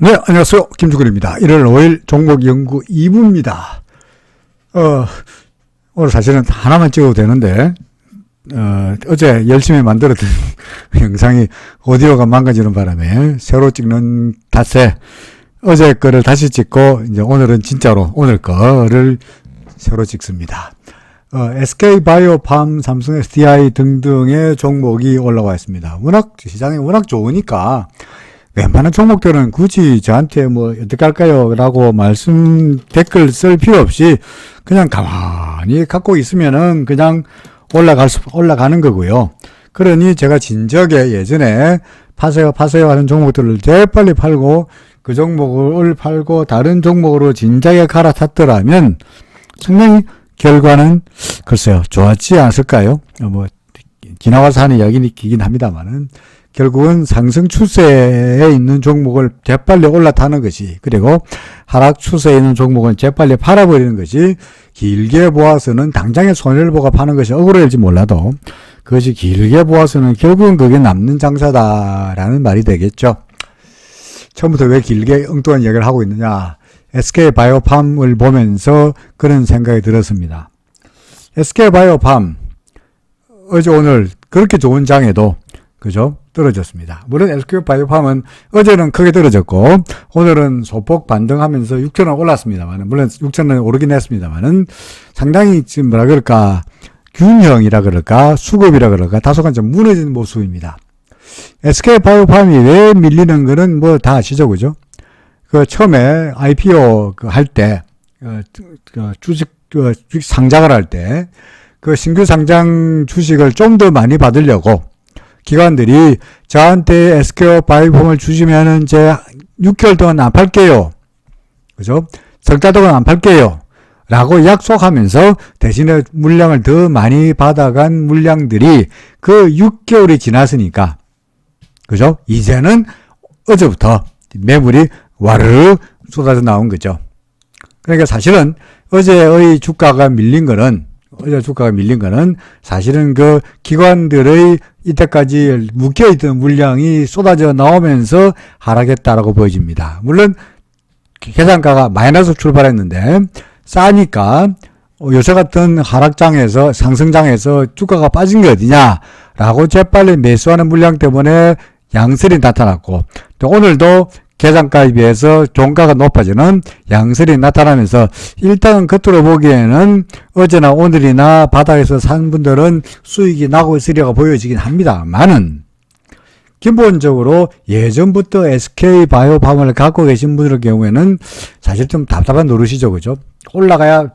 네, 안녕하세요. 김주근입니다. 1월 5일 종목 연구 2부입니다. 오늘 사실은 하나만 찍어도 되는데, 어제 열심히 만들었던 영상이 오디오가 망가지는 바람에 새로 찍는 탓에 어제 거를 다시 찍고, 이제 오늘은 진짜로 오늘 거를 새로 찍습니다. SK바이오팜, 삼성 SDI 등등의 종목이 올라와 있습니다. 시장이 워낙 좋으니까, 웬만한 종목들은 굳이 저한테 뭐 어떻게 할까요? 라고 댓글 쓸 필요 없이 그냥 가만히 갖고 있으면은 그냥 올라가는 거고요. 그러니 제가 진작에 예전에 파세요 하는 종목들을 재빨리 팔고 그 종목을 팔고 다른 종목으로 진작에 갈아탔더라면 상당히 결과는 글쎄요, 좋았지 않았을까요? 지나가서 하는 이야기이긴 합니다만은 결국은 상승 추세에 있는 종목을 재빨리 올라타는 것이, 그리고 하락 추세에 있는 종목은 재빨리 팔아버리는 것이, 길게 보아서는 당장에 손해를 보고 파는 것이 억울할지 몰라도 그것이 길게 보아서는 결국은 그게 남는 장사다라는 말이 되겠죠. 처음부터 왜 길게 엉뚱한 이야기를 하고 있느냐, SK바이오팜을 보면서 그런 생각이 들었습니다. SK바이오팜 어제 오늘 그렇게 좋은 장에도 그죠? 떨어졌습니다. 물론 SK바이오팜은 어제는 크게 떨어졌고 오늘은 소폭 반등하면서 6,000원 올랐습니다만, 물론 6,000원 오르긴 했습니다만은 상당히 지금 균형이라 그럴까 수급이라 그럴까 다소간 좀 무너진 모습입니다. SK바이오팜이 왜 밀리는 거는 뭐 다 아시죠, 그죠? 처음에 IPO 할 때, 주식 상장을 할 때, 신규 상장 주식을 좀 더 많이 받으려고 기관들이 저한테 SK바이오팜을 주시면은 제 6개월 동안 안 팔게요. 그죠? 석 달 동안 안 팔게요. 라고 약속하면서 대신에 물량을 더 많이 받아간 물량들이 그 6개월이 지났으니까, 그죠? 이제는 어제부터 매물이 와르르 쏟아져 나온 거죠. 그러니까 사실은 어제의 주가가 밀린 거는 사실은 그 기관들의 이때까지 묶여있던 물량이 쏟아져 나오면서 하락했다라고 보여집니다. 물론 계산가가 마이너스 출발했는데 싸니까 요새 같은 하락장에서 상승장에서 주가가 빠진 게 어디냐라고 재빨리 매수하는 물량 때문에 양설이 나타났고, 또 오늘도 계산가에 비해서 종가가 높아지는 양설이 나타나면서 일단은 겉으로 보기에는 어제나 오늘이나 바닥에서 산 분들은 수익이 나고 있으리라고 보여지긴 합니다만은, 기본적으로 예전부터 SK바이오팜을 갖고 계신 분들 경우에는 사실 좀 답답한 노릇이죠, 그죠? 올라가야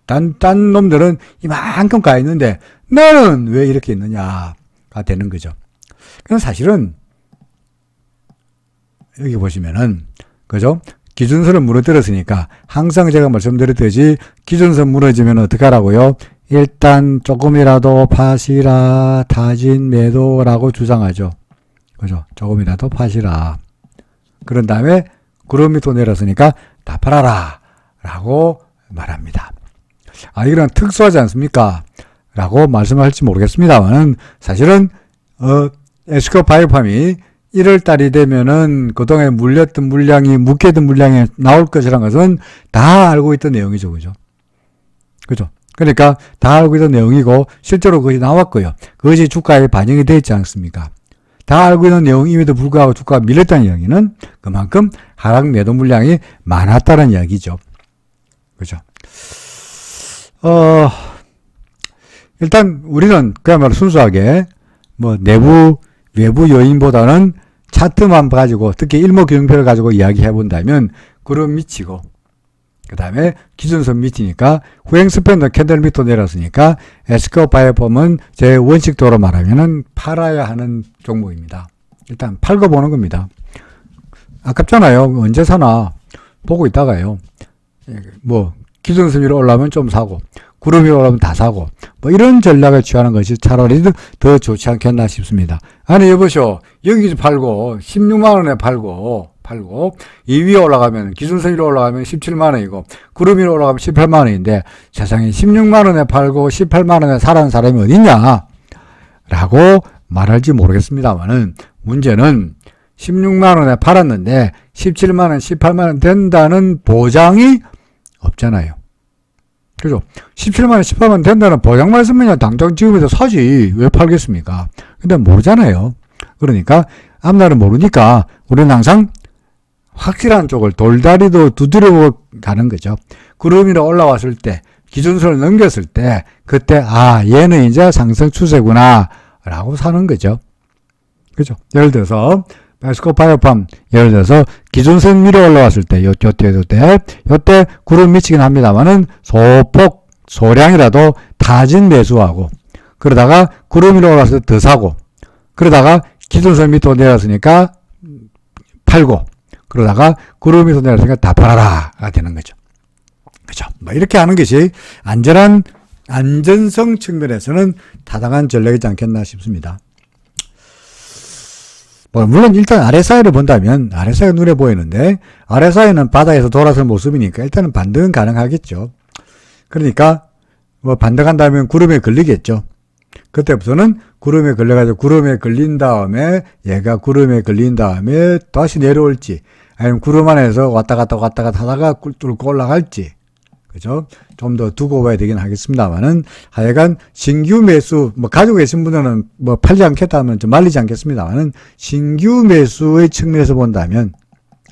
딴 놈들은 이만큼 가 있는데 너는 왜 이렇게 있느냐가 되는 거죠. 그럼 사실은 여기 보시면은, 그죠? 기준선을 무너뜨렸으니까 항상 제가 말씀드렸듯이 기준선 무너지면 어떻게 하라고요? 일단 조금이라도 파시라, 타진 매도라고 주장하죠. 그죠? 조금이라도 파시라. 그런 다음에 구름 밑으로 내렸으니까 다 팔아라 라고 말합니다. 이건 특수하지 않습니까? 라고 말씀할지 모르겠습니다만, 사실은 SK바이오팜이 1월달이 되면은 그동안에 묶여있던 물량이 나올 것이라는 것은 다 알고 있던 내용이죠, 그죠? 그죠? 그러니까 다 알고 있던 내용이고 실제로 그것이 나왔고요. 그것이 주가에 반영이 되어 있지 않습니까? 다 알고 있는 내용임에도 불구하고 주가가 밀렸다는 이야기는 그만큼 하락 매도 물량이 많았다는 이야기죠. 그죠? 일단 우리는 그야말로 순수하게 외부 요인보다는 차트만 가지고, 특히 일목균형표를 가지고 이야기해 본다면 구름 밑이고, 그 다음에 기준선 밑이니까 후행스팬도 캔들 밑으로 내렸으니까 SK바이오팜은 제 원칙도로 말하면은 팔아야 하는 종목입니다. 일단 팔고 보는 겁니다. 아깝잖아요. 언제 사나 보고 있다가요, 기준선 위로 올라오면 좀 사고 구름 위로 올라오면 다 사고, 이런 전략을 취하는 것이 차라리 더 좋지 않겠나 싶습니다. 아니, 여보시오, 여기서 팔고 16만원에 팔고 이 위에 올라가면, 기준선 위로 올라가면 17만원이고 구름 위로 올라가면 18만원인데 세상에 16만원에 팔고 18만원에 사라는 사람이 어딨냐 라고 말할지 모르겠습니다만은, 문제는 16만 원에 팔았는데 17만 원, 18만 원 된다는 보장이 없잖아요. 그죠? 17만 원, 18만 원 된다는 보장만 있으면 당장 지금에서 사지. 왜 팔겠습니까? 근데 모르잖아요. 그러니까 앞날은 모르니까 우리는 항상 확실한 쪽을 돌다리도 두드려보고 가는 거죠. 구름 위로 올라왔을 때, 기준선을 넘겼을 때, 그때, 얘는 이제 상승 추세구나, 라고 사는 거죠. 그죠? 예를 들어서, 베스코 바이오팜, 예를 들어서, 기준선 위로 올라왔을 때, 요때 구름 미치긴 합니다만은, 소폭, 소량이라도 타진 매수하고, 그러다가 구름 위로 올라왔을 때 더 사고, 그러다가 기준선 밑으로 내렸으니까 팔고, 그러다가 구름 위로 내렸으니까 다 팔아라가 되는 거죠. 그죠? 뭐 이렇게 하는 것이 안전성 측면에서는 타당한 전략이지 않겠나 싶습니다. 물론 일단 RSI를 본다면 RSI가 눈에 보이는데 RSI는 바닥에서 돌아설 모습이니까 일단은 반등은 가능하겠죠. 그러니까 반등한다면 구름에 걸리겠죠. 그때부터는 구름에 걸려가지고 구름에 걸린 다음에 얘가 구름에 걸린 다음에 다시 내려올지 아니면 구름 안에서 왔다 갔다 하다가 뚫고 올라갈지 그죠? 좀 더 두고 봐야 되긴 하겠습니다만은 하여간 신규 매수 가지고 계신 분들은 팔지 않겠다 하면 좀 말리지 않겠습니다만은 신규 매수의 측면에서 본다면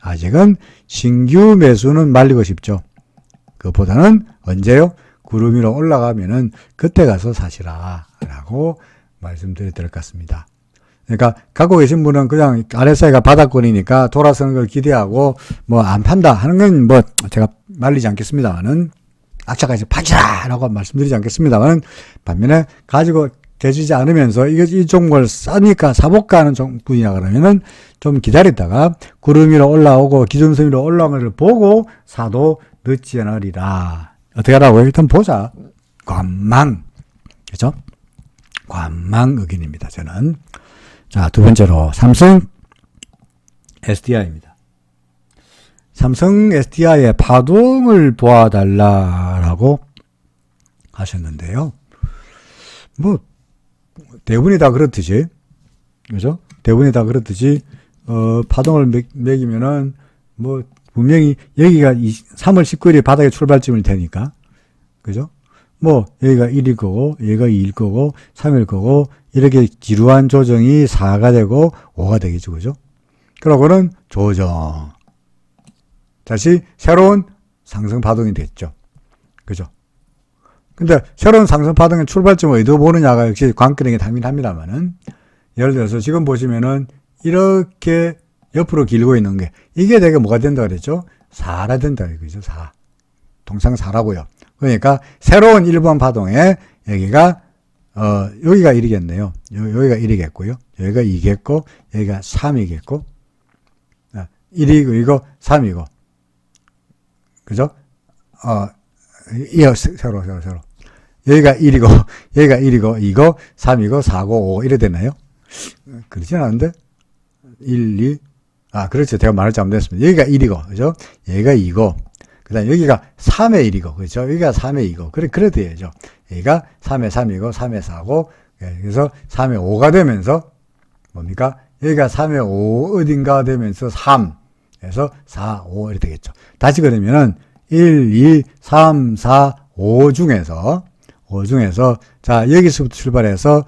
아직은 신규 매수는 말리고 싶죠. 그보다는 언제요? 구름 위로 올라가면은 그때 가서 사시라 라고 말씀드려야 될 것 같습니다. 그러니까 갖고 계신 분은 그냥 RSI가 바닥권이니까 돌아서는 걸 기대하고 안 판다 하는 건 제가 말리지 않겠습니다만은 악착같이 파지라 라고 말씀드리지 않겠습니다만은 반면에 가지고 계시지 않으면서 이 종목을 싸니까 사볼까 하는 분이라 그러면은 좀 기다렸다가 구름 위로 올라오고 기준선 위로 올라오는 걸 보고 사도 늦지 않으리라. 어떻게 하라고요? 일단 보자. 관망. 그죠? 관망 의견입니다. 저는. 자, 두 번째로 삼성 SDI입니다. 삼성 SDI의 파동을 보아달라라고 하셨는데요. 대부분이 다 그렇듯이, 그죠? 대부분이 다 그렇듯이, 파동을 매기면은, 분명히 여기가 3월 19일이 바닥의 출발점일 테니까, 그죠? 여기가 1일 거고, 여기가 2일 거고, 3일 거고, 이렇게 지루한 조정이 4가 되고 5가 되겠죠. 그죠? 그러고는 조정. 다시 새로운 상승 파동이 됐죠. 그죠? 근데 새로운 상승 파동의 출발점을 어디서 보느냐가 역시 관건이긴 합니다만은, 예를 들어서 지금 보시면은 이렇게 옆으로 길고 있는 게, 이게 되게 뭐가 된다 그랬죠? 4라 된다 이거죠. 4. 동상 4라고요. 그러니까 새로운 1번 파동에 여기가 여기가 1이겠네요. 여기가 1이겠고요. 여기가 2겠고 여기가 3이겠고 1이고 이거 3이고 그죠? 새로 여기가 1이고 여기가 1이고 이거 3이고 4고 5 이래 되나요? 그렇진 않은데 1, 2 그렇죠. 제가 말을 잘못했습니다. 여기가 1이고 그죠? 여기가 2고 그 다음에 여기가 3의 1이고, 그렇죠? 여기가 3의 2고, 그래 돼야죠. 여기가 3의 3이고, 3의 4고, 그래서 3의 5가 되면서, 뭡니까? 여기가 3의 5 어딘가 되면서 3, 그래서 4, 5 이렇게 되겠죠. 다시 그러면은, 1, 2, 3, 4, 5 중에서, 자, 여기서부터 출발해서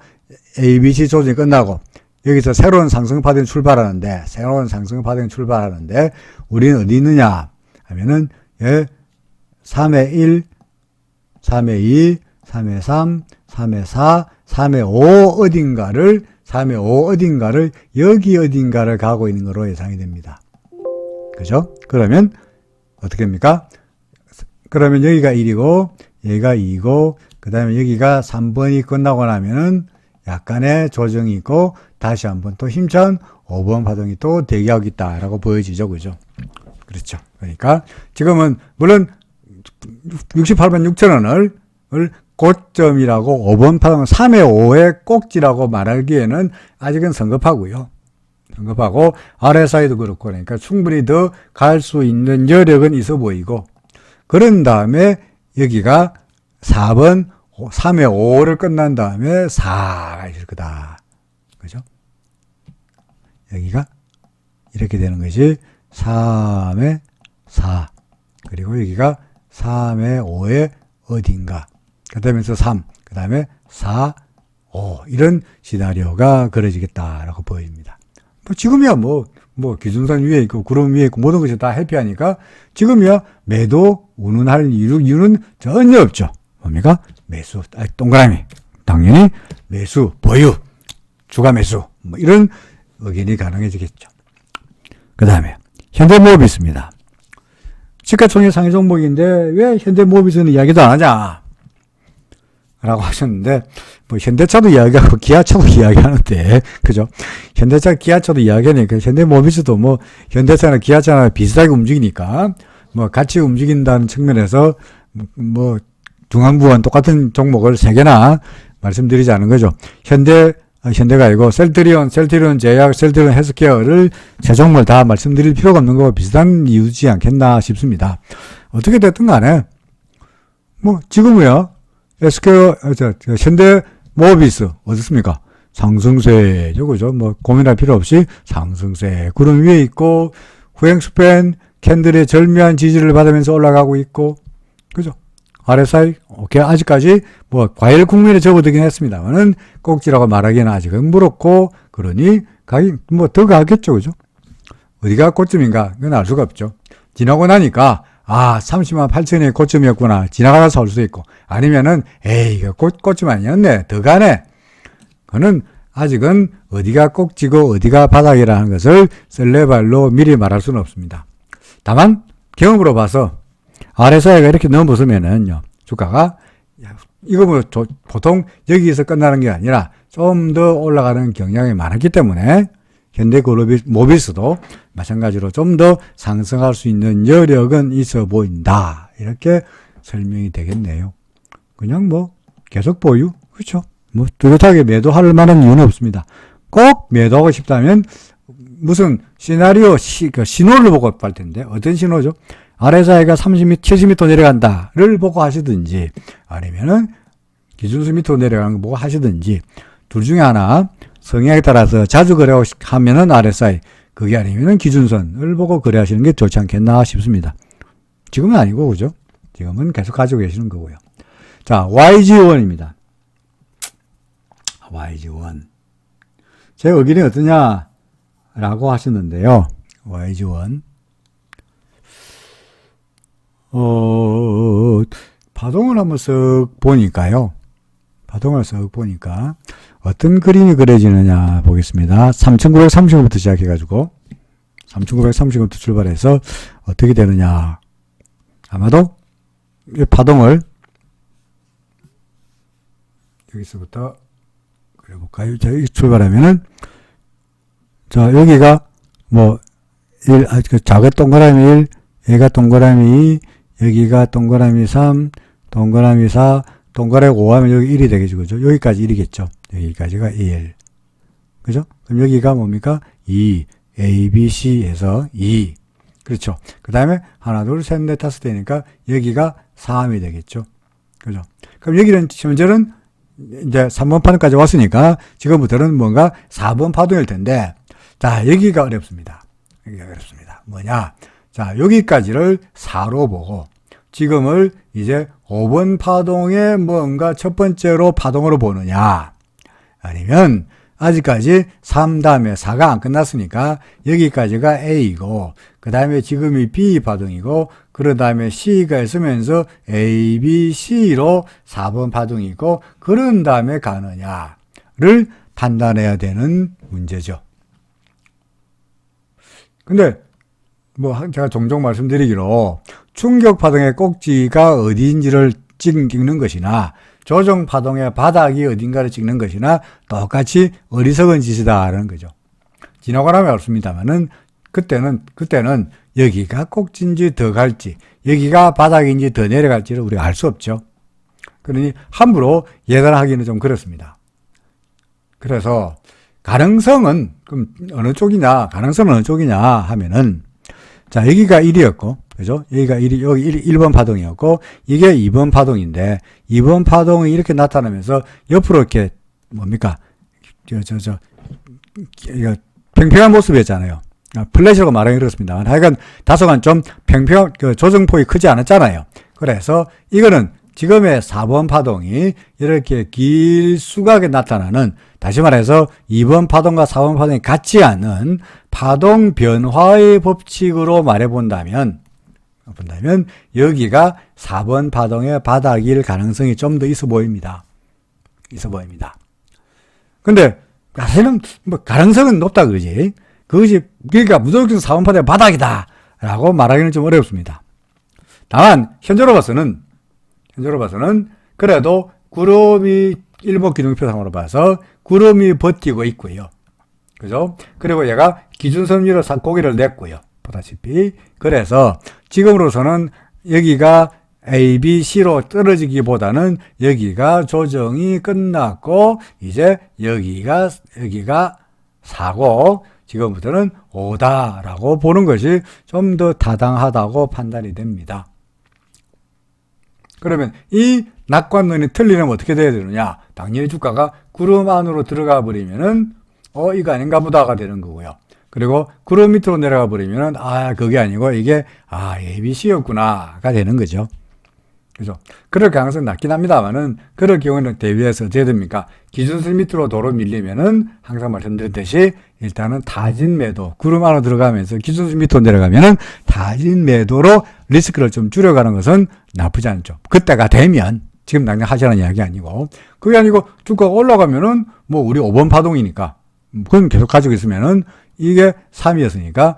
ABC 조정이 끝나고, 여기서 새로운 상승 파동이 출발하는데, 우리는 어디 있느냐? 하면은, 3의 1, 3의 2, 3의 3, 3의 4, 3의 5 어딘가를 여기 어딘가를 가고 있는 거로 예상이 됩니다. 그죠? 그러면 어떻게 됩니까? 그러면 여기가 1이고 여기가 2고 그 다음에 여기가 3번이 끝나고 나면은 약간의 조정이 있고 다시 한번 또 힘찬 5번 파동이 또 대기하고 있다라고 보여지죠. 그죠? 그렇죠. 그러니까 지금은 물론 68만 6천 원을 고점이라고 5번 파동 3의 5의 꼭지라고 말하기에는 아직은 성급하고요. 성급하고 RSI도 그렇고 그러니까 충분히 더 갈 수 있는 여력은 있어 보이고 그런 다음에 여기가 4번 3의 5를 끝난 다음에 4가 있을 거다. 그죠? 여기가 이렇게 되는 것이 3의 4. 그리고 여기가 3의 5의 어딘가. 그 다음에 3. 그 다음에 4, 5. 이런 시나리오가 그려지겠다라고 보입니다. 지금이야 기준선 위에 있고 구름 위에 있고 모든 것이 다 해피하니까 지금이야 매도 운운할 이유는 전혀 없죠. 뭡니까? 매수. 동그라미. 당연히 매수, 보유, 주가 매수. 이런 의견이 가능해지겠죠. 그 다음에 현대모비스입니다. 시가총액 상위 종목인데 왜 현대모비스는 이야기도 안 하냐? 라고 하셨는데, 현대차도 이야기하고 기아차도 이야기하는데, 그죠? 현대차, 기아차도 이야기하니까 현대모비스도 현대차나 기아차나 비슷하게 움직이니까, 같이 움직인다는 측면에서, 중앙부와 똑같은 종목을 3개나 말씀드리지 않은 거죠. 현대가 아니고 셀트리온 제약, 셀트리온 헬스케어를 세 종목을 다 말씀드릴 필요가 없는 거와 비슷한 이유지 않겠나 싶습니다. 어떻게 됐든 간에, 지금이야, 현대모비스, 어떻습니까? 상승세죠, 그죠? 고민할 필요 없이 상승세. 구름 위에 있고, 후행스팬 캔들의 절묘한 지지를 받으면서 올라가고 있고, 그죠? RSI, 오케이. 아직까지 과일 국면에 접어들긴 했습니다만은 꼭지라고 말하기는 아직은 무렇고, 그러니 가기 더 가겠죠, 그죠? 어디가 고점인가? 그건 알 수가 없죠. 지나고 나니까 30만 8천이 고점이었구나. 지나가서 올 수도 있고, 아니면은 이거 고점 아니었네. 더 가네. 그거는 아직은 어디가 꼭지고 어디가 바닥이라는 것을 설레발로 미리 말할 수는 없습니다. 다만 경험으로 봐서 RSI가 이렇게 넘어서면은요, 주가가, 이거 보통 여기에서 끝나는 게 아니라 좀 더 올라가는 경향이 많았기 때문에, 현대모비스도 마찬가지로 좀 더 상승할 수 있는 여력은 있어 보인다. 이렇게 설명이 되겠네요. 그냥 계속 보유? 그렇죠. 뚜렷하게 매도할 만한 이유는 없습니다. 꼭 매도하고 싶다면, 무슨 시나리오, 신호를 보고 할 텐데, 어떤 신호죠? RSI가 30m, 70m 내려간다를 보고 하시든지, 아니면은 기준수 밑으로 내려가는 거 보고 하시든지, 둘 중에 하나, 성향에 따라서 자주 거래하면은 RSI, 그게 아니면은 기준선을 보고 거래하시는 게 좋지 않겠나 싶습니다. 지금은 아니고, 그죠? 지금은 계속 가지고 계시는 거고요. 자, YG1입니다. YG1. 제 의견이 어떠냐? 라고 하셨는데요. YG1. 파동을 한번 쓱 보니까요. 파동을 쓱 보니까 어떤 그림이 그려지느냐 보겠습니다. 3930원부터 시작해가지고 3930원부터 출발해서 어떻게 되느냐. 아마도 이 파동을 여기서부터 그려볼까요? 자, 여기 출발하면은, 자, 여기가 작은 동그라미 1, 얘가 동그라미 2, 여기가 동그라미 3, 동그라미 4, 동그라미 5 하면 여기 1이 되겠죠. 그죠? 여기까지 1이겠죠. 여기까지가 1. 그죠? 그럼 여기가 뭡니까? 2, A, B, C 해서 2. 그렇죠. 그 다음에 하나, 둘, 셋, 넷, 다섯 되니까 여기가 3이 되겠죠. 그죠? 그럼 여기는 현재는 이제 3번 파동까지 왔으니까 지금부터는 뭔가 4번 파동일 텐데, 자, 여기가 어렵습니다. 여기가 어렵습니다. 뭐냐? 자, 여기까지를 4로 보고 지금을 이제 5번 파동에 뭔가 첫 번째로 파동으로 보느냐, 아니면 아직까지 3 다음에 4가 안 끝났으니까 여기까지가 A이고 그 다음에 지금이 B 파동이고 그 다음에 C가 있으면서 A, B, C로 4번 파동이고 그런 다음에 가느냐를 판단해야 되는 문제죠. 근데 제가 종종 말씀드리기로 충격 파동의 꼭지가 어디인지를 찍는 것이나 조정 파동의 바닥이 어딘가를 찍는 것이나 똑같이 어리석은 짓이다라는 거죠. 지나고 나면 없습니다만은 그때는 여기가 꼭지인지 더 갈지 여기가 바닥인지 더 내려갈지를 우리가 알 수 없죠. 그러니 함부로 예단하기는 좀 그렇습니다. 그래서 가능성은 그럼 어느 쪽이냐, 가능성은 어느 쪽이냐 하면은, 자, 여기가 1이었고, 그죠? 여기가 1이, 여기 1번 파동이었고, 이게 2번 파동인데, 2번 파동이 이렇게 나타나면서 옆으로 이렇게, 뭡니까? 이거 팽팽한 모습이었잖아요. 플랫이라고 말하기 그렇습니다. 하여간 다소간 좀 평평, 조정폭이 크지 않았잖아요. 그래서 이거는 지금의 4번 파동이 이렇게 길수각에 나타나는, 다시 말해서 2번 파동과 4번 파동이 같지 않은 파동 변화의 법칙으로 말해본다면 여기가 4번 파동의 바닥일 가능성이 좀 더 있어 보입니다. 근데 사실은 뭐 가능성은 높다 그러지. 그것이 그러니까 무조건 4번 파동의 바닥이다 라고 말하기는 좀 어렵습니다. 다만 현재로 봐서는 그래도 구름이 일본 기둥표상으로 봐서 구름이 버티고 있고요. 그죠? 그리고 얘가 기준선 위로 고개를 냈고요. 보다시피. 그래서 지금으로서는 여기가 A, B, C로 떨어지기보다는 여기가 조정이 끝났고 이제 여기가 4고 지금부터는 5다라고 보는 것이 좀 더 타당하다고 판단이 됩니다. 그러면 이 낙관론이 틀리려면 어떻게 돼야 되느냐? 당연히 주가가 구름 안으로 들어가 버리면은 이거 아닌가 보다가 되는 거고요. 그리고 구름 밑으로 내려가 버리면은 그게 아니고 이게 ABC였구나가 되는 거죠. 그죠? 그럴 가능성이 낮긴 합니다만은 그럴 경우는 대비해서 어떻게 됩니까? 기준선 밑으로 도로 밀리면은 항상 말씀드렸듯이 일단은 타진 매도, 구름 안으로 들어가면서 기준선 밑으로 내려가면은 타진 매도로 리스크를 좀 줄여가는 것은 나쁘지 않죠. 그때가 되면, 지금 당장 하시라는 이야기 아니고, 그게 아니고 주가가 올라가면은 뭐 우리 5번 파동이니까 그건 계속 가지고 있으면은 이게 3이었으니까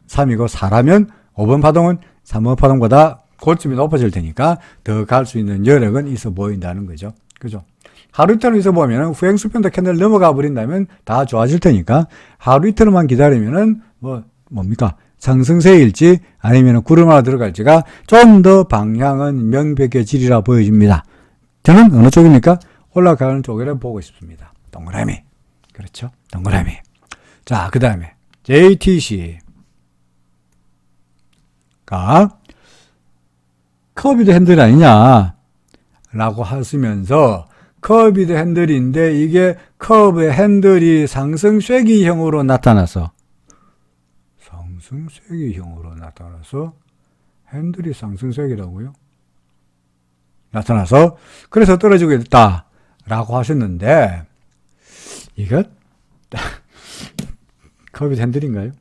3이고 4라면 5번 파동은 3번 파동보다 고점이 높아질 테니까 더 갈 수 있는 여력은 있어 보인다는 거죠. 그죠? 하루 이틀 있어 보면은 후행수평도 캔들 넘어가 버린다면 다 좋아질 테니까 하루 이틀만 기다리면은 뭡니까? 상승세일지 아니면 구름 안으로 들어갈지가 좀 더 방향은 명백해지리라 보여집니다. 저는 어느 쪽입니까? 올라가는 쪽을 보고 싶습니다. 동그라미. 그렇죠? 동그라미. 자, 그 다음에 JTC가 커비드 핸들 아니냐 라고 하시면서 커비드 핸들인데 이게 커브 핸들이 상승 쐐기형으로 나타나서 핸들이 상승 쐐기라고요? 나타나서 그래서 떨어지고 있다 라고 하셨는데 이거 커비드 핸들인가요?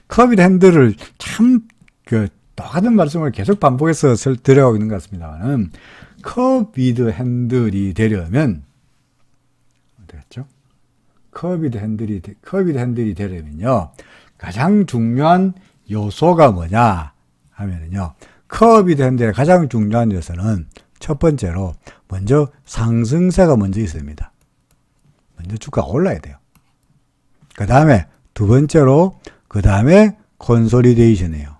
커비드 핸들을 참 똑같은 말씀을 계속 반복해서 드려가고 있는 것 같습니다만 커비드 핸들이 되려면 어떻겠죠? 커비드 핸들이 되려면요 가장 중요한 요소가 뭐냐 하면은요 커비드 핸들의 가장 중요한 요소는 첫 번째로 먼저 상승세가 먼저 있습니다. 먼저 주가가 올라야 돼요. 그 다음에 두 번째로 그 다음에 콘솔리데이션이에요.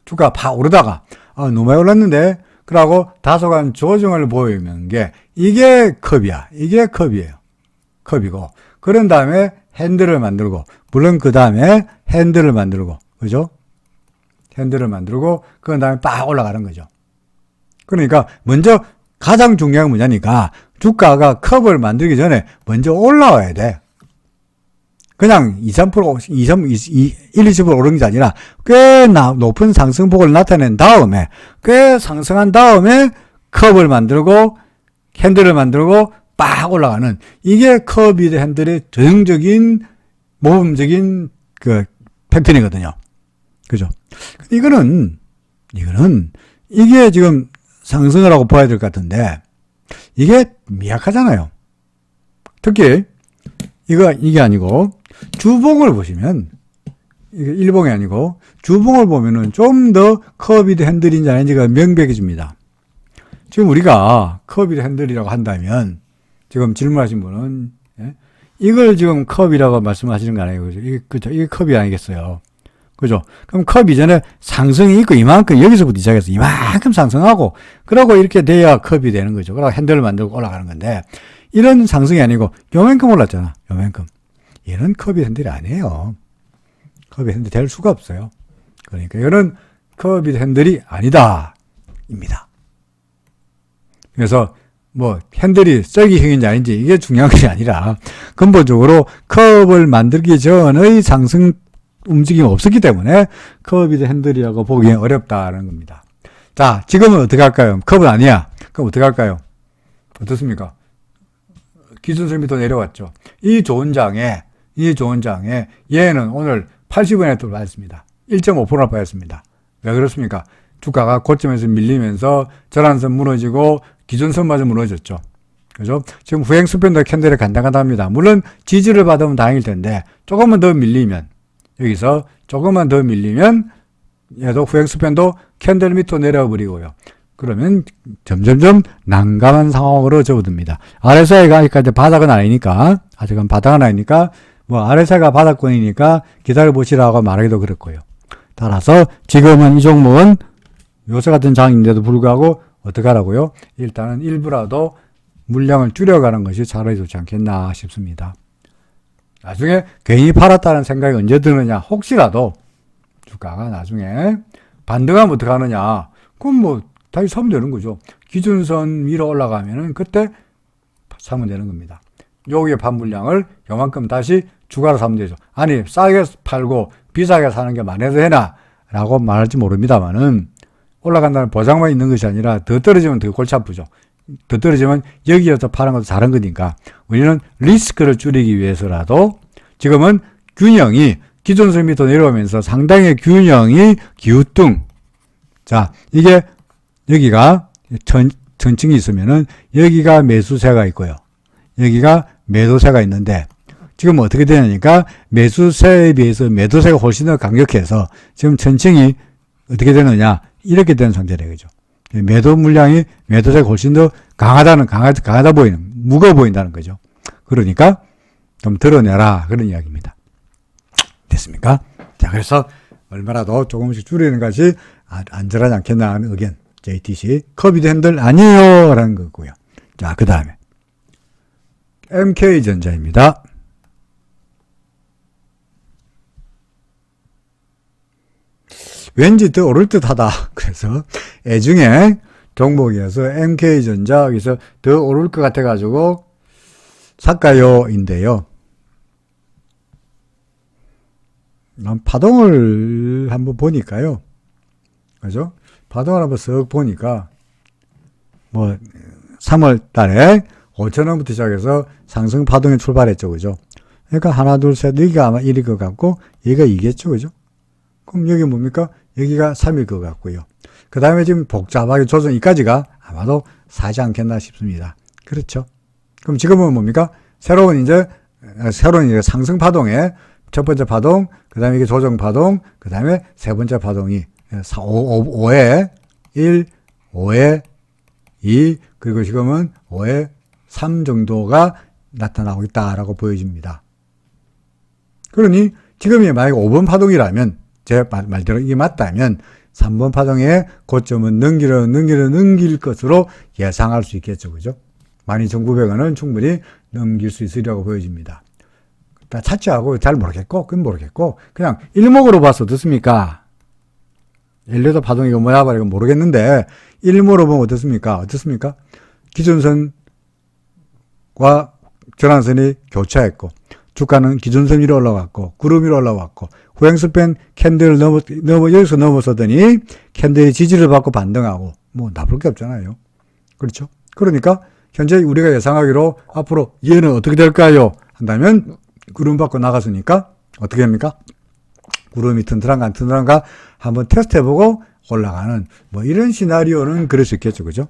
주가가 팍 오르다가 너무 많이 올랐는데 그러고 다소간 조정을 보이는 게 이게 컵이야. 이게 컵이에요. 컵이고 그런 다음에 핸들을 만들고 물론 그 다음에 핸들을 만들고 그죠? 핸들을 만들고 그 다음에 빡 올라가는 거죠. 그러니까 먼저 가장 중요한 건 뭐냐니까 주가가 컵을 만들기 전에 먼저 올라와야 돼. 그냥 2, 3%, 20% 오른 게 아니라 꽤 높은 상승폭을 나타낸 다음에 꽤 상승한 다음에 컵을 만들고 핸들을 만들고 빡 올라가는 이게 커비드 핸들의 전형적인 모범적인 그 패턴이거든요. 그죠? 이게 지금 상승을 하고 봐야 될 것 같은데 이게 미약하잖아요. 특히 이게 아니고 주봉을 보시면 이게 일봉이 아니고 주봉을 보면은 좀 더 커비드 핸들인지 아닌지가 명백해집니다. 지금 우리가 커비드 핸들이라고 한다면 지금 질문하신 분은 이걸 지금 컵이라고 말씀하시는 거 아니에요? 그죠? 이게 컵이 아니겠어요? 그죠? 그럼 컵 이전에 상승이 있고 이만큼 여기서부터 시작해서 이만큼 상승하고 그러고 이렇게 돼야 컵이 되는 거죠. 그러고 핸들을 만들고 올라가는 건데 이런 상승이 아니고 요만큼 올랐잖아. 요만큼. 얘는 컵이 핸들이 아니에요. 컵이 핸들이 될 수가 없어요. 그러니까 이거는 컵이 핸들이 아니다. 입니다. 그래서 뭐 핸들이 쐐기형인지 아닌지 이게 중요한 것이 아니라 근본적으로 컵을 만들기 전의 상승 움직임이 없었기 때문에 컵이 핸들이라고 보기 어렵다는 겁니다. 자, 지금은 어떻게 할까요? 컵은 아니야. 그럼 어떻게 할까요? 어떻습니까? 기준선 밑으로 내려왔죠. 이 좋은 장에 얘는 오늘 80원에 들어왔습니다. 1.5%나 빠졌습니다. 왜 그렇습니까? 주가가 고점에서 밀리면서 전환선 무너지고 기준선마저 무너졌죠. 그죠? 지금 후행 스팬더 캔들이 간당간당합니다. 물론 지지를 받으면 다행일 텐데 조금만 더 밀리면 여기서 조금만 더 밀리면 얘도 후행 스팬도 캔들 밑으로 내려와 버리고요. 그러면 점점점 난감한 상황으로 접어듭니다. RSI가 아직까지 바닥은 아니니까 아직은 바닥은 아니니까 뭐 RSI가 바닥권이니까 기다려보시라고 말하기도 그렇고요. 따라서 지금은 이 종목은 요새 같은 장인데도 불구하고 어떻게 하라고요? 일단은 일부라도 물량을 줄여가는 것이 차라리 좋지 않겠나 싶습니다. 나중에 괜히 팔았다는 생각이 언제 드느냐? 혹시라도 주가가 나중에 반등하면 어떻게 하느냐? 그럼 뭐 다시 사면 되는 거죠. 기준선 위로 올라가면은 그때 사면 되는 겁니다. 여기에 반물량을 요만큼 다시 추가로 사면 되죠. 아니 싸게 팔고 비싸게 사는 게 말해도 되나? 라고 말할지 모릅니다만은 올라간다는 보장만 있는 것이 아니라 더 떨어지면 더 골치 아프죠. 더 떨어지면 여기에서 파는 것도 다른 거니까 우리는 리스크를 줄이기 위해서라도 지금은 균형이 기존선 밑으로 내려오면서 상당히 균형이 기우뚱. 자, 이게 여기가 전층이 있으면은 여기가 매수세가 있고요. 여기가 매도세가 있는데 지금 어떻게 되냐니까 매수세에 비해서 매도세가 훨씬 더 강력해서 지금 전층이 어떻게 되느냐 이렇게 되는 상태라 이거죠. 매도 물량이 매도세가 훨씬 더 강하다 보이는, 무거워 보인다는 거죠. 그러니까 좀 드러내라 그런 이야기입니다. 됐습니까? 자, 그래서 얼마라도 조금씩 줄이는 것이 안전하지 않겠나 하는 의견. JTC 컵이드 핸들 아니에요 라는 거고요. 자, 그 다음에 MK전자입니다. 왠지 더 오를 듯 하다. 그래서 애중에 종목이어서 MK전자 여기서 더 오를 것 같아 가지고 살까요? 인데요. 파동을 한번 보니까요. 그죠? 파동을 한번 쓱 보니까 뭐 3월 달에 5,000원부터 시작해서 상승 파동이 출발했죠. 그죠? 그러니까 하나, 둘, 셋, 여기가 아마 1일 것 같고 여기가 2겠죠. 그죠? 그럼 여기 뭡니까? 여기가 3일 것 같고요. 그 다음에 지금 복잡하게 조정 이까지가 아마도 사지 않겠나 싶습니다. 그렇죠? 그럼 지금은 뭡니까? 새로운 이제 상승 파동에 첫 번째 파동, 그 다음에 이게 조정 파동, 그 다음에 세 번째 파동이 5에 1, 5에 2, 그리고 지금은 5에 3 정도가 나타나고 있다라고 보여집니다. 그러니 지금이 만약에 5번 파동이라면 제 말대로 이게 맞다면 3번 파동의 고점은 넘길 것으로 예상할 수 있겠죠. 그죠? 12,900원은 충분히 넘길 수 있으리라고 보여집니다. 차치하고 잘 모르겠고, 그건 모르겠고, 그냥 일목으로 봐서 어떻습니까? 엘리베이터 파동이 이거 뭐야? 이거 모르겠는데, 일목으로 보면 어떻습니까? 기준선과 전환선이 교차했고, 주가는 기준선 위로 올라갔고, 구름 위로 올라왔고, 후행스팬 캔들을 여기서 넘어서더니 캔들이 지지를 받고 반등하고, 뭐 나쁠 게 없잖아요. 그렇죠? 그러니까 현재 우리가 예상하기로 앞으로 얘는 어떻게 될까요? 한다면 구름 받고 나갔으니까 어떻게 합니까? 구름이 튼튼한가 안 튼튼한가 한번 테스트 해보고 올라가는 뭐 이런 시나리오는 그럴 수 있겠죠. 그죠?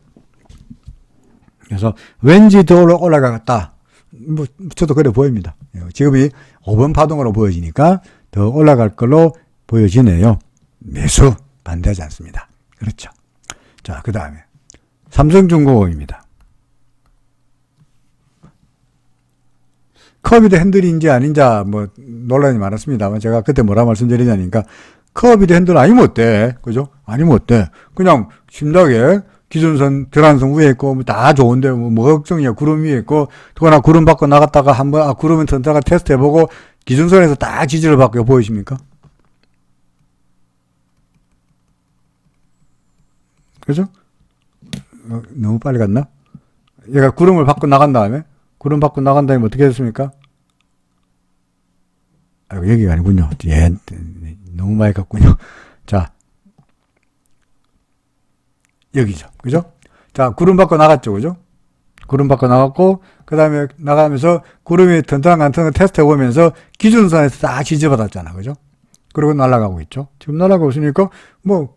그래서 왠지 더 올라가겠다. 뭐 저도 그래 보입니다. 지금이 5번 파동으로 보여지니까 더 올라갈 걸로 보여지네요. 매수 반대하지 않습니다. 그렇죠. 자, 그 다음에 삼성중공업입니다. 컵이드 핸들인지 아닌지 뭐 논란이 많았습니다만 제가 그때 뭐라 말씀드리냐니까 컵이드 핸들 아니면 어때? 그죠? 아니면 어때? 그냥 심하게 기준선 전환선 위에 있고 다 좋은데 뭐 걱정이야. 구름 위에 있고 그거나 구름 받고 나갔다가 한번 구름은 튼튼하게 테스트 해보고 기준선에서 딱 지지를 받고 보이십니까? 그죠? 너무 빨리 갔나? 얘가 구름을 밖으로 나간 다음에, 구름 밖으로 나간 다음에 어떻게 됐습니까? 아이고, 여기가 아니군요. 예, 너무 많이 갔군요. 자, 여기죠. 그죠? 자, 구름 밖으로 나갔죠. 그죠? 구름 밖으로 나갔고, 그 다음에 나가면서 구름이 튼튼한 안 튼튼한 테스트 해보면서 기준선에서 딱 지지받았잖아. 그죠? 그리고 날아가고 있죠. 지금 날아가고 있으니까, 뭐,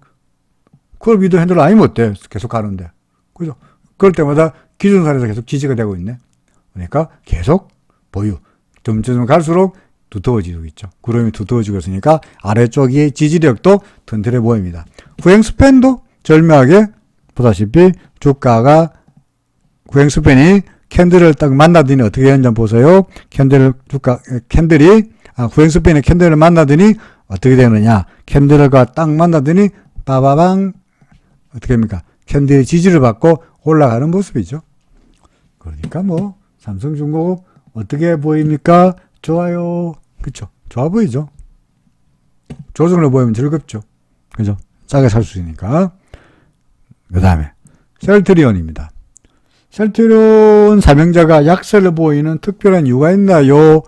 그걸 위도 핸들 아니면 어때? 계속 가는데. 그죠? 그럴 때마다 기준선에서 계속 지지가 되고 있네. 그러니까 계속 보유. 점점 갈수록 두터워지고 있죠. 구름이 두터워지고 있으니까 아래쪽이 지지력도 튼튼해 보입니다. 후행 스팬도 절묘하게 보다시피 주가가 후행 스팬이 캔들을 딱 만나더니 어떻게 되는지 보세요. 후행 스팬이 캔들을 만나더니 어떻게 되느냐. 캔들과 딱 만나더니 빠바방 어떻게 됩니까? 캔들의 지지를 받고 올라가는 모습이죠. 그러니까 뭐 삼성중공업 어떻게 보입니까? 좋아요. 그쵸? 좋아 보이죠? 조정을 보이면 즐겁죠? 그죠? 싸게 살 수 있으니까. 그 다음에 셀트리온입니다. 셀트리온 사명자가 약세를 보이는 특별한 이유가 있나요?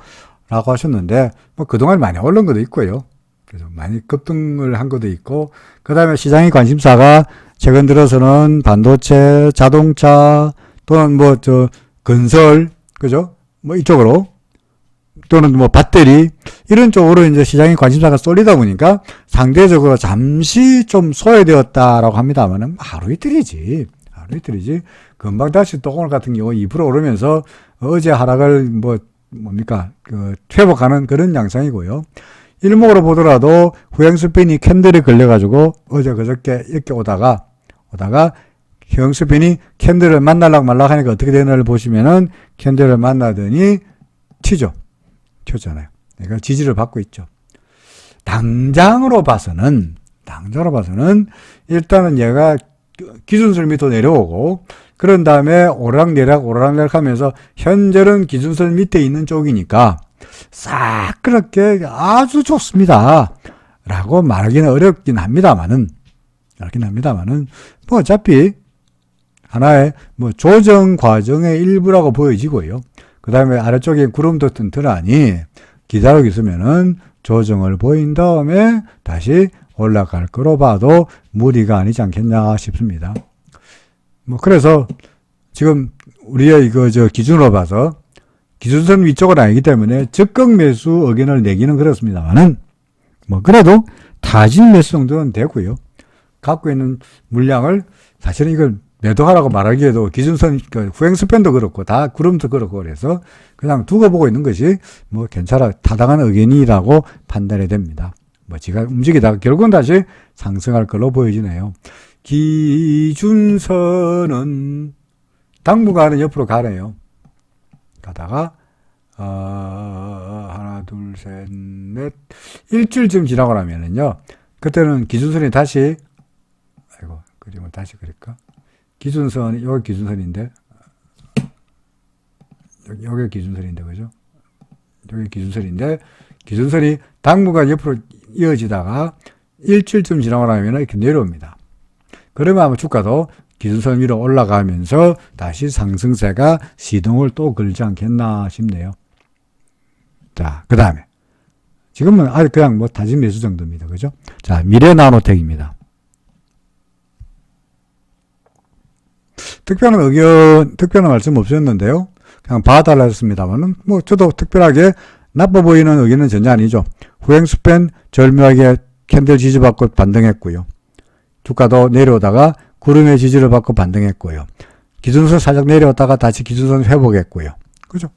라고 하셨는데, 뭐 그동안 많이 오른 것도 있고요. 그래서 많이 급등을 한 것도 있고, 그 다음에 시장의 관심사가 최근 들어서는 반도체, 자동차, 또는 건설, 그죠? 뭐 이쪽으로, 또는 뭐 배터리, 이런 쪽으로 이제 시장의 관심사가 쏠리다 보니까 상대적으로 잠시 좀 소외되었다라고 합니다만은 하루 이틀이지. 금방 다시 또 오늘 같은 경우 2% 오르면서 어제 하락을 회복하는 그런 양상이고요. 일목으로 보더라도 후행스핀이 캔들이 걸려가지고 어제 그저께 이렇게 오다가 후행스핀이 캔들을 만나려고 말라고 하니까 어떻게 되는지를 보시면은 캔들을 만나더니 튀었잖아요. 그러니까 지지를 받고 있죠. 당장으로 봐서는 일단은 얘가 기준선 밑으로 내려오고 그런 다음에 오르락내락 하면서 현재는 기준선 밑에 있는 쪽이니까 싹 그렇게 아주 좋습니다 라고 말하기는 어렵긴 합니다만은 뭐 어차피 하나의 조정 과정의 일부라고 보여지고요. 그 다음에 아래쪽에 구름도 튼튼하니 기다리고 있으면은 조정을 보인 다음에 다시 올라갈 거로 봐도 무리가 아니지 않겠냐 싶습니다. 그래서 지금 우리의 기준으로 봐서 기준선 위쪽은 아니기 때문에 적극 매수 의견을 내기는 그렇습니다만은 그래도 타진 매수 정도는 되고요. 갖고 있는 물량을 사실은 이걸 매도하라고 말하기에도 기준선, 후행 스팬도 그렇고, 다 구름도 그렇고, 그래서 그냥 두고 보고 있는 것이 괜찮아, 타당한 의견이라고 판단이 됩니다. 지가 움직이다가 결국은 다시 상승할 걸로 보여지네요. 기준선은 당분간은 옆으로 가네요. 가다가, 하나, 둘, 셋, 넷, 일주일쯤 지나고 나면은요, 그때는 기준선이 다시, 그림을 다시 그릴까? 기준선이, 여기 기준선인데, 여기 기준선인데, 그죠? 여기 기준선인데, 기준선이 당분간 옆으로 이어지다가 일주일쯤 지나고 나면 이렇게 내려옵니다. 그러면 아마 주가도 기준선 위로 올라가면서 다시 상승세가 시동을 또 걸지 않겠나 싶네요. 자, 그 다음에. 지금은 아직 그냥 다진 매수 정도입니다. 그죠? 자, 미래나노텍입니다. 특별한 말씀 없었는데요. 그냥 봐달라 했습니다만은, 저도 특별하게 나빠 보이는 의견은 전혀 아니죠. 후행스팬 절묘하게 캔들 지지받고 반등했고요. 주가도 내려오다가 구름의 지지를 받고 반등했고요. 기준선 살짝 내려왔다가 다시 기준선 회복했고요. 그죠?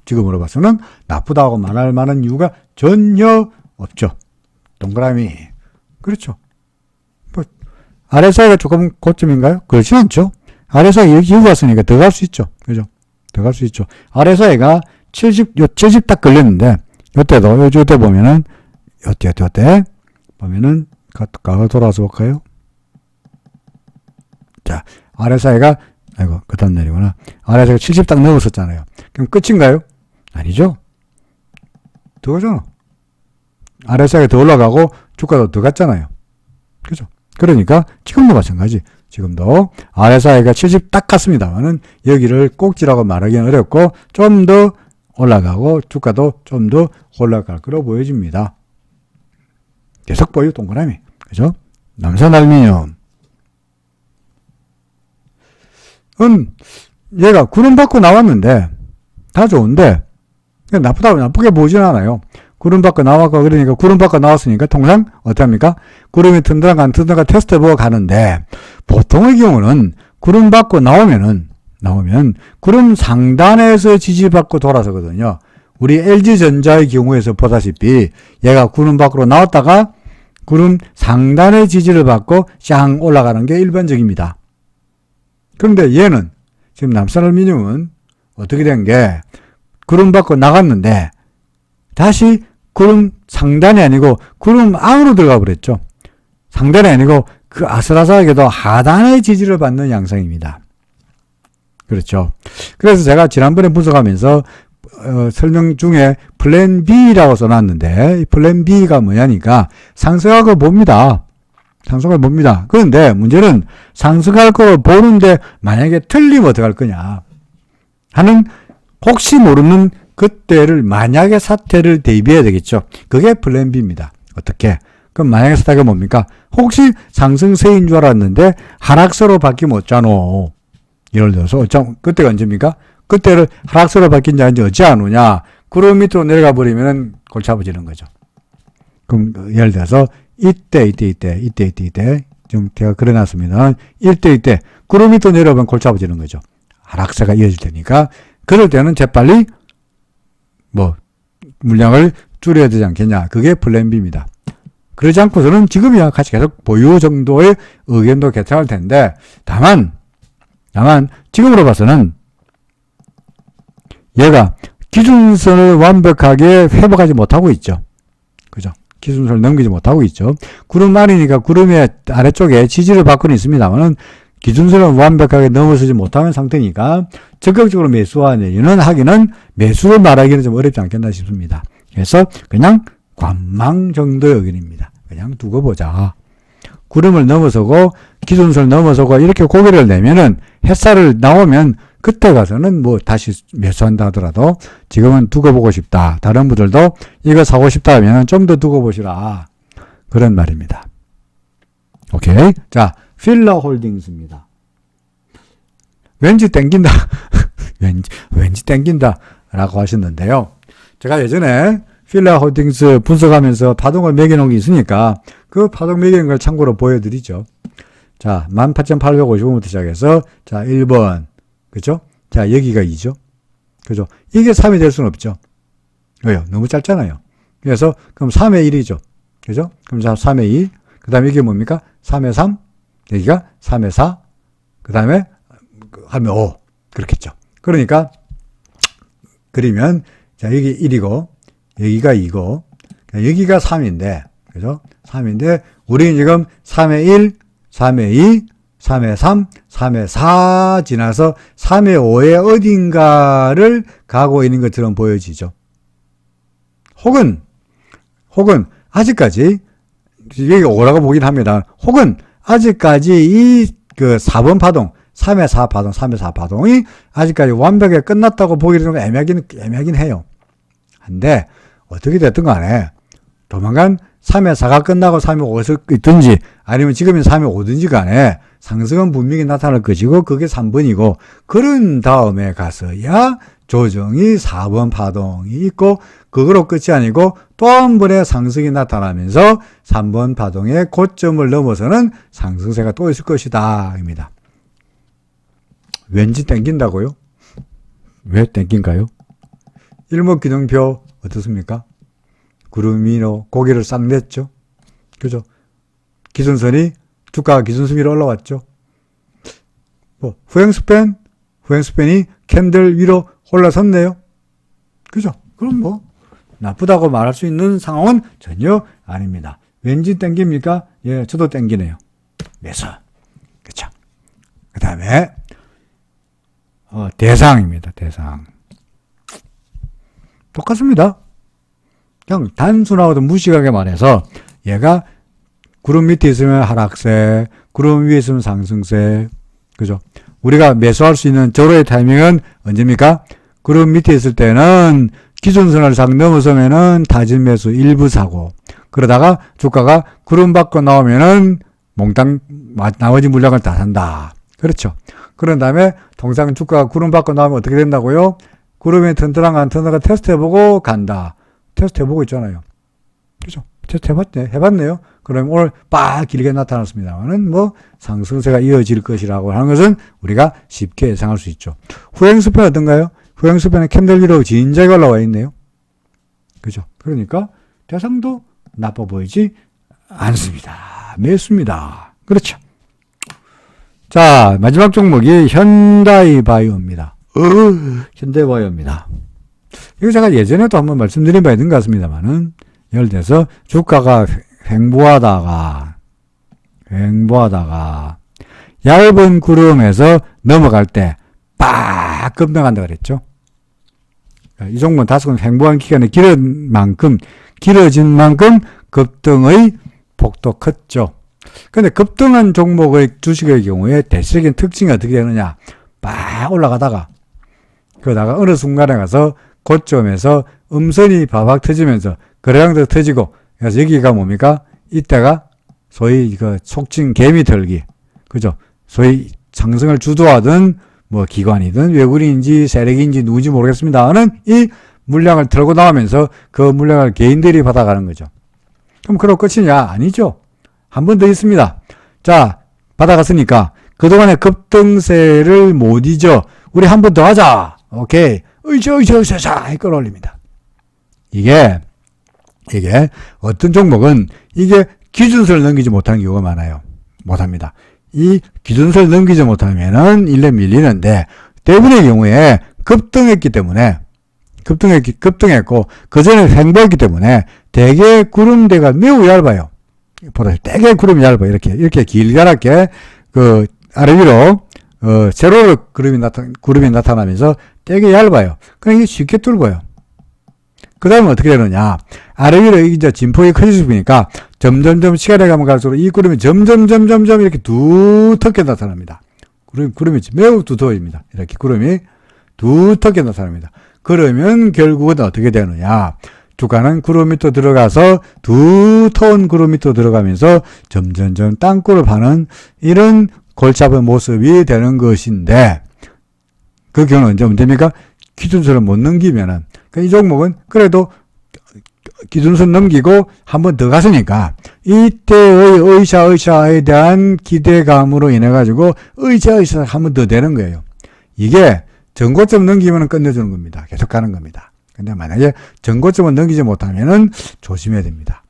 지금으로 봐서는 나쁘다고 말할 만한 이유가 전혀 없죠. 동그라미. 그렇죠. RSI가 조금 고점인가요? 그렇지 않죠. RSI 여기 왔으니까 더 갈 수 있죠. 그죠? 더 갈 수 있죠. RSI가 70 딱 걸렸는데, 요때 보면은, 요때 보면은, 가가 돌아서 볼까요? 자, RSI가, 그 다음 날이구나. RSI가 70 딱 넘었었잖아요. 그럼 끝인가요? 아니죠. 더 가잖아. RSI가 더 올라가고, 주가도 더 갔잖아요. 그죠? 그러니까, 지금도 마찬가지. 지금도 RSI가 70 딱 갔습니다만은 여기를 꼭지라고 말하기는 어렵고 좀 더 올라가고 주가도 좀 더 올라갈 거로 보여집니다. 계속 보여 동그라미. 그죠? 남산알미늄. 얘가 구름 받고 나왔는데 다 좋은데 나쁘게 보진 않아요. 구름 받고 나왔고 그러니까 구름 받고 나왔으니까 통상 어떻습니까? 구름이 튼든가 안 튼든가 테스트해보고 가는데 보통의 경우는 구름 받고 나오면 구름 상단에서 지지받고 돌아서거든요. 우리 LG전자의 경우에서 보다시피 얘가 구름 밖으로 나왔다가 구름 상단의 지지를 받고 쌍 올라가는 게 일반적입니다. 그런데 얘는 지금 남산알미늄은 어떻게 된 게 구름 밖으로 나갔는데 다시 구름 상단이 아니고 구름 안으로 들어가 버렸죠. 상단이 아니고 그 아슬아슬하게도 하단의 지지를 받는 양상입니다. 그렇죠. 그래서 제가 지난번에 분석하면서 설명 중에 플랜 B라고 써놨는데 이 플랜 B가 뭐냐니까 상승할 걸 봅니다. 상승할 걸 봅니다. 그런데 문제는 상승할 걸 보는데 만약에 틀리면 어떡할 거냐 하는 혹시 모르는 그때를 만약에 사태를 대비해야 되겠죠. 그게 플랜 B입니다. 어떻게? 그럼 만약에 사태가 뭡니까? 혹시 상승세인 줄 알았는데 하락세로 바뀌면 어쩌노? 예를 들어서 그때가 언제입니까? 그때를 하락세로 바뀐 지 언제 어찌 안 오냐? 구름 밑으로 내려가 버리면 골치 아파지는 거죠. 그럼 예를 들어서 이때 지금 제가 그려놨습니다. 이때 구름 밑으로 내려가면 골치 아파지는 거죠. 하락세가 이어질 테니까 그럴 때는 재빨리 물량을 줄여야 되지 않겠냐. 그게 플랜 B입니다. 그러지 않고서는 지금이야 같이 계속 보유 정도의 의견도 괜찮을 텐데 다만 지금으로 봐서는 얘가 기준선을 완벽하게 회복하지 못하고 있죠. 그죠? 기준선을 넘기지 못하고 있죠. 구름 아래니까 구름의 아래쪽에 지지를 받고는 있습니다만은 기준선을 완벽하게 넘어서지 못하는 상태니까 적극적으로 하기는 매수를 말하기는 좀 어렵지 않겠나 싶습니다. 그래서 그냥 관망 정도의 의견입니다. 그냥 두고 보자. 구름을 넘어서고 기준선을 넘어서고 이렇게 고개를 내면은 햇살을 나오면 그때 가서는 다시 매수한다 하더라도 지금은 두고 보고 싶다. 다른 분들도 이거 사고 싶다 하면 좀 더 두고 보시라. 그런 말입니다. 오케이. 자, 필라홀딩스입니다. 왠지 땡긴다. 왠지 땡긴다. 라고 하셨는데요. 제가 예전에 필라홀딩스 분석하면서 파동을 매겨놓은 게 있으니까 그 파동 매기는 걸 참고로 보여드리죠. 자, 18,855부터 시작해서 자, 1번. 그죠? 자, 여기가 2죠. 그죠? 이게 3이 될 수는 없죠. 왜요? 너무 짧잖아요. 그래서 그럼 3의 1이죠. 그죠? 그럼 자, 3의 2. 그 다음에 이게 뭡니까? 3의 3. 여기가 3의 4. 그 다음에 하면 5. 그렇겠죠. 그러니까 그리면 자, 여기 1이고 여기가 2고 여기가 3인데 그죠? 3인데 우리는 지금 3의 1, 3의 2, 3의 3, 3의 4 지나서 3의 5의 어딘가를 가고 있는 것처럼 보여지죠. 혹은 아직까지 여기 5라고 보긴 합니다. 혹은 아직까지 이 그 4번 파동 3의 4 파동, 3의 4 파동이 아직까지 완벽하게 끝났다고 보기는 좀 애매하긴 해요. 한데, 어떻게 됐든 간에, 조만간 3의 4가 끝나고 3의 5가 있든지, 아니면 지금은 3의 5든지 간에, 상승은 분명히 나타날 것이고, 그게 3번이고, 그런 다음에 가서야 조정이 4번 파동이 있고, 그거로 끝이 아니고, 또 한 번의 상승이 나타나면서 3번 파동의 고점을 넘어서는 상승세가 또 있을 것이다. 입니다. 왠지 땡긴다고요? 왜 땡긴가요? 일목균형표 어떻습니까? 구름이 고개를 싹 냈죠? 그죠? 기준선이 주가 기준선 위로 올라왔죠? 후행스팬이 캔들 위로 올라섰네요? 그죠? 그럼 나쁘다고 말할 수 있는 상황은 전혀 아닙니다. 왠지 땡깁니까? 예, 저도 땡기네요. 매수. 그쵸? 그 다음에 대상입니다. 대상. 똑같습니다. 그냥 단순하고도 무식하게 말해서 얘가 구름 밑에 있으면 하락세, 구름 위에 있으면 상승세. 그죠? 우리가 매수할 수 있는 절호의 타이밍은 언제입니까? 구름 밑에 있을 때는 기준선을 싹 넘어서면은 타진 매수 일부 사고, 그러다가 주가가 구름 밖으로 나오면은 몽땅 나머지 물량을 다 산다. 그렇죠. 그런 다음에 통상 주가가 구름 밖으로 나오면 어떻게 된다고요? 구름이 튼튼한가 안 튼튼한가 테스트 해보고 간다. 테스트 해보고 있잖아요. 그죠? 테스트 해봤네요. 그럼 오늘 빡 길게 나타났습니다만은 뭐 상승세가 이어질 것이라고 하는 것은 우리가 쉽게 예상할 수 있죠. 후행수표는 어떤가요? 후행수표는 캔들 위로 진작에 올라와 있네요. 그죠? 그러니까 대상도 나빠 보이지 않습니다. 매수입니다. 그렇죠. 자, 마지막 종목이 현대바이오입니다. 현대바이오입니다. 이거 제가 예전에도 한번 말씀드린 바 있는 것 같습니다만은, 예를 들어서 주가가 횡보하다가 얇은 구름에서 넘어갈 때 빡 급등한다 그랬죠. 이 종목은 다소 횡보한 기간이 길어진 만큼 급등의 폭도 컸죠. 근데 급등한 종목의 주식의 경우에 대체적인 특징이 어떻게 되느냐? 막 올라가다가 그러다가 어느 순간에 가서 고점에서 음선이 바박 터지면서 거래량도 터지고, 그래서 여기가 뭡니까? 이때가 소위 속칭 개미 털기, 그죠? 소위 상승을 주도하던 뭐 기관이든 외국인인지 세력인지 누군지 모르겠습니다는 이 물량을 털고 나오면서 그 물량을 개인들이 받아가는 거죠. 그럼 그럼 끝이냐? 아니죠. 한 번 더 있습니다. 자, 받아갔으니까 그동안의 급등세를 못 잊어. 우리 한 번 더 하자. 오케이. 으쌰 끌어올립니다. 이게 어떤 종목은 이게 기준선을 넘기지 못하는 경우가 많아요. 못합니다. 이 기준선을 넘기지 못하면은 일례 밀리는데, 대부분의 경우에 급등했고 그 전에 횡보했기 때문에 대개 구름대가 매우 얇아요. 보다 되게 구름이 얇아요. 이렇게 길가랗게 그 아래 위로 세로로 구름이 나타나면서 되게 얇아요. 그러니까 이게 쉽게 뚫고요. 그 다음에 어떻게 되느냐? 아래 위로 이제 진폭이 커지니까 점점점 시간이 가면 갈수록 이 구름이 점점 이렇게 두텁게 나타납니다. 구름이 매우 두터워집니다. 이렇게 구름이 두텁게 나타납니다. 그러면 결국은 어떻게 되느냐? 주가는 구름 밑으로 들어가서 두터운 구름 밑으로 들어가면서 점점점 땅굴을 파는 이런 골치 아픈 모습이 되는 것인데, 그 경우는 언제 문제입니까? 기준선을 못 넘기면은, 이 종목은 그래도 기준선 넘기고 한 번 더 갔으니까 이때의 의샤에 대한 기대감으로 인해 가지고 의샤 한 번 더 되는 거예요. 이게 전고점 넘기면 끝내주는 겁니다. 계속 가는 겁니다. 근데 만약에 전고점을 넘기지 못하면은 조심해야 됩니다.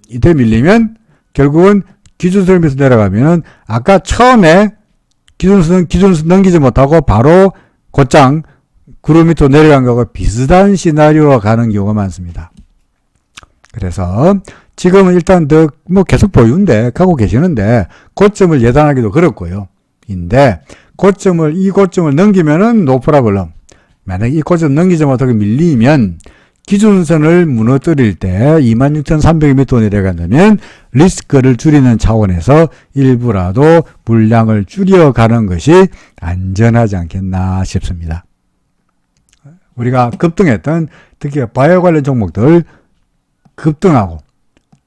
이때 밀리면 결국은 기준선 밑에서 내려가면은 아까 처음에 기준선 넘기지 못하고 바로 곧장 구름 밑으로 내려간 거하고 비슷한 시나리오로 가는 경우가 많습니다. 그래서 지금은 일단 계속 보유인데 가고 계시는데 고점을 예단하기도 그렇고요. 인데 이 고점을 넘기면은 노 프로블럼. 만약 이 고점 넘기지 못하고 밀리면 기준선을 무너뜨릴 때 26,300m 내려간다면 리스크를 줄이는 차원에서 일부라도 물량을 줄여가는 것이 안전하지 않겠나 싶습니다. 우리가 급등했던 특히 바이오 관련 종목들 급등하고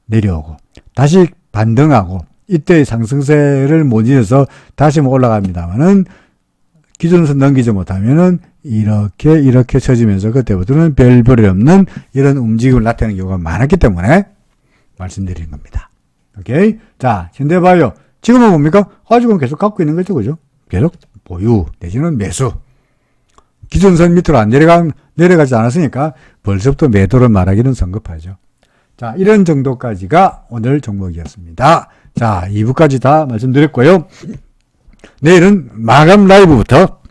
내려오고 다시 반등하고 이때의 상승세를 못 이어서 다시 올라갑니다만은 기준선 넘기지 못하면은 이렇게 쳐지면서 그때부터는 별볼이 없는 이런 움직임을 나타내는 경우가 많았기 때문에 말씀드리는 겁니다. 오케이? 자, 현대바이오 지금은 뭡니까? 지금 계속 갖고 있는 거죠, 그죠? 계속 보유 내지는 매수. 기준선 밑으로 안 내려가지 않았으니까 벌써부터 매도를 말하기는 성급하죠. 자, 이런 정도까지가 오늘 종목이었습니다. 자, 2부까지 다 말씀드렸고요. 내일은 마감 라이브부터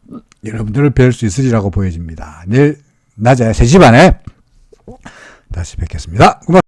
여러분들을 뵐 수 있으리라고 보여집니다. 내일 낮에 3시 반에 다시 뵙겠습니다. 고맙습니다.